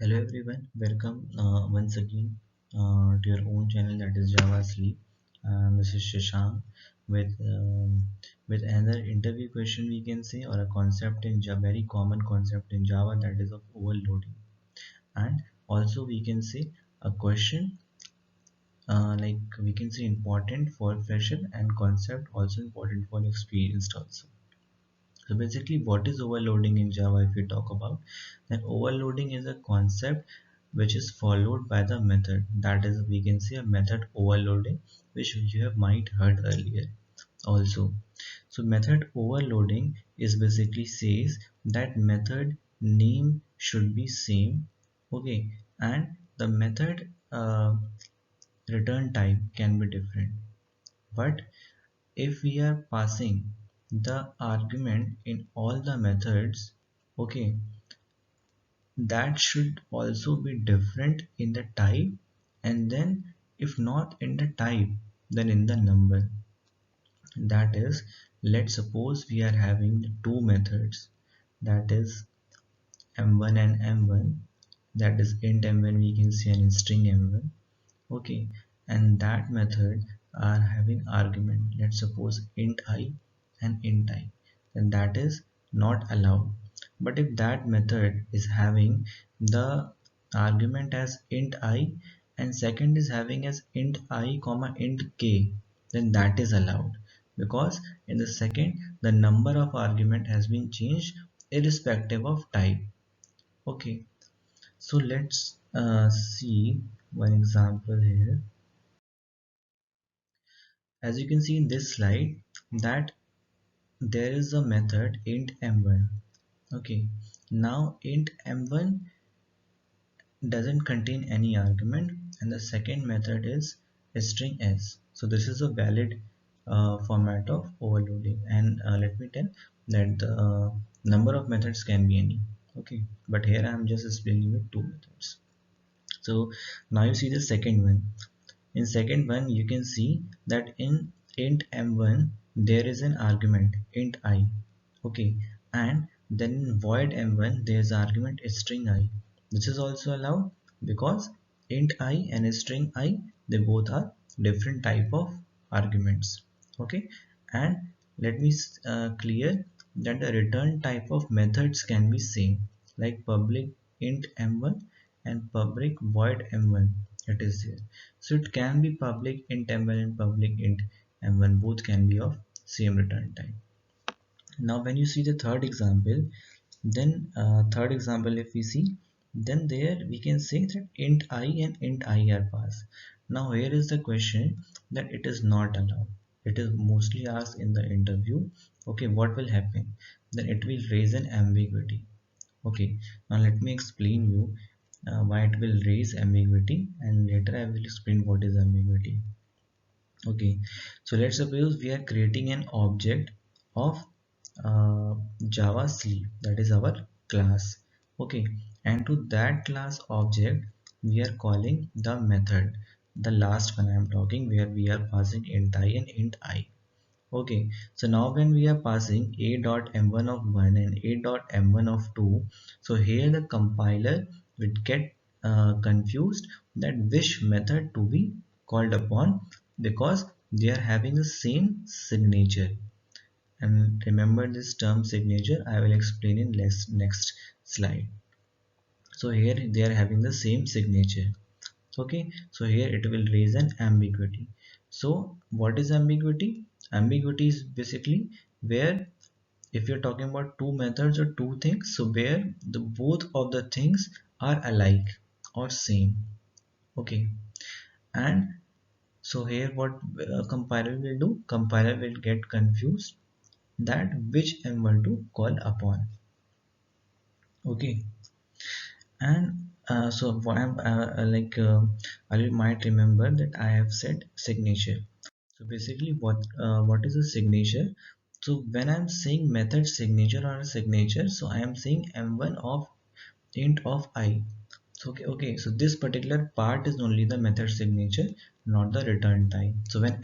Hello everyone, welcome once again to your own channel, that is Java Sleep. This is Shashank with another interview question, we can say, or a concept in Java, very common concept in Java, that is of overloading. And also we can say a question like we can say important for fresher and concept also important for experienced also. So basically, what is overloading in Java? If we talk about, then overloading is a concept which is followed by the method. That is, we can say a method overloading, which you have might heard earlier also. So method overloading is basically says that method name should be same, okay, and the method return type can be different. But if we are passing the argument in all the methods, okay, that should also be different in the type, and then if not in the type, then in the number. That is, let's suppose we are having two methods, that is m1 and m1, that is int m1, we can see an string m1, okay, and that method are having argument, let's suppose int I and int I, then that is not allowed. But if that method is having the argument as int I and second is having as int I comma int k, then that is allowed, because in the second the number of argument has been changed irrespective of type. Okay, so let's see one example here. As you can see in this slide, that there is a method int m1. Okay, now int m1 doesn't contain any argument, and the second method is string s. So this is a valid format of overloading, and let me tell that the number of methods can be any. Okay, but here I am just explaining with two methods. So now you see the second one. In second one, you can see that in int m1 there is an argument int I, okay, and then in void m1 there is argument string I. This is also allowed because int I and string I, they both are different type of arguments, okay. And let me clear that the return type of methods can be same, like public int m1 and public void m1, it is here. So it can be public int m1 and public int m1, both can be of same return type. Now when you see the third example, then third example if we see, then there we can say that int I and int I are passed. Now here is the question that it is not allowed. It is mostly asked in the interview. Okay, what will happen? Then it will raise an ambiguity. Okay, now let me explain you why it will raise ambiguity, and later I will explain what is ambiguity. Okay, so let's suppose we are creating an object of Java sleep, that is our class. Okay, and to that class object we are calling the method, the last one I am talking, where we are passing int I and int I. Okay, so now when we are passing a dot m1 of 1 and a dot m1 of 2, so here the compiler will get confused that which method to be called upon, because they are having the same signature. And remember this term signature, I will explain in next slide. So here they are having the same signature. Okay, so here it will raise an ambiguity. So what is ambiguity? Ambiguity is basically where, if you're talking about two methods or two things, so where the both of the things are alike or same. Okay, and so here what compiler will do, compiler will get confused that which m1 to call upon. Okay, and so what I'm you might remember that I have said signature. So basically what is a signature? So when I'm saying method signature or a signature, so I am saying m1 of int of I. So okay, so this particular part is only the method signature, not the return type. So when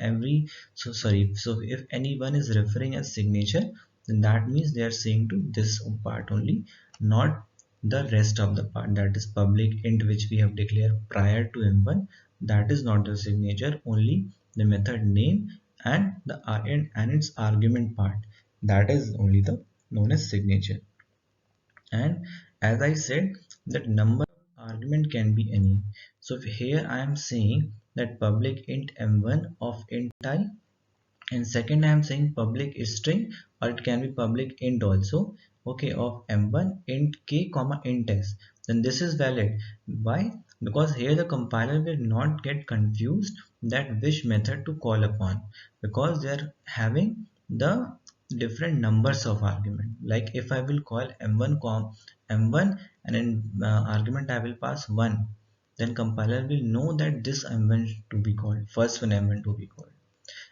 so if anyone is referring as signature, then that means they are saying to this part only, not the rest of the part, that is public int which we have declared prior to m1, that is not the signature. Only the method name and the and its argument part, that is only the known as signature. And as I said, that number argument can be any. So here I am saying that public int m1 of int I, and second I am saying public string, or it can be public int also, okay, of m1 int k comma int s. Then this is valid. Why? Because here the compiler will not get confused that which method to call upon, because they are having the different numbers of argument. Like if I will call m1 and in argument I will pass 1, then compiler will know that this m1 to be called, first one m1 to be called.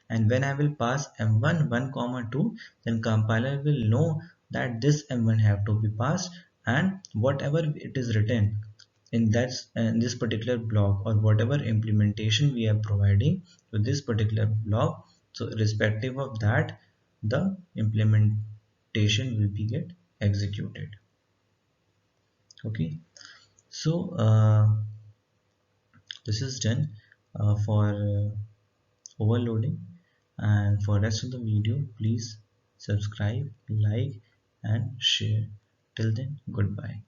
And when I will pass m1 1 comma 2, then compiler will know that this m1 have to be passed, and whatever it is written in that in this particular block, or whatever implementation we are providing to this particular block, so irrespective of that, the implementation will be get executed. Okay, so this is done for overloading. And for rest of the video, please subscribe, like and share. Till then, goodbye.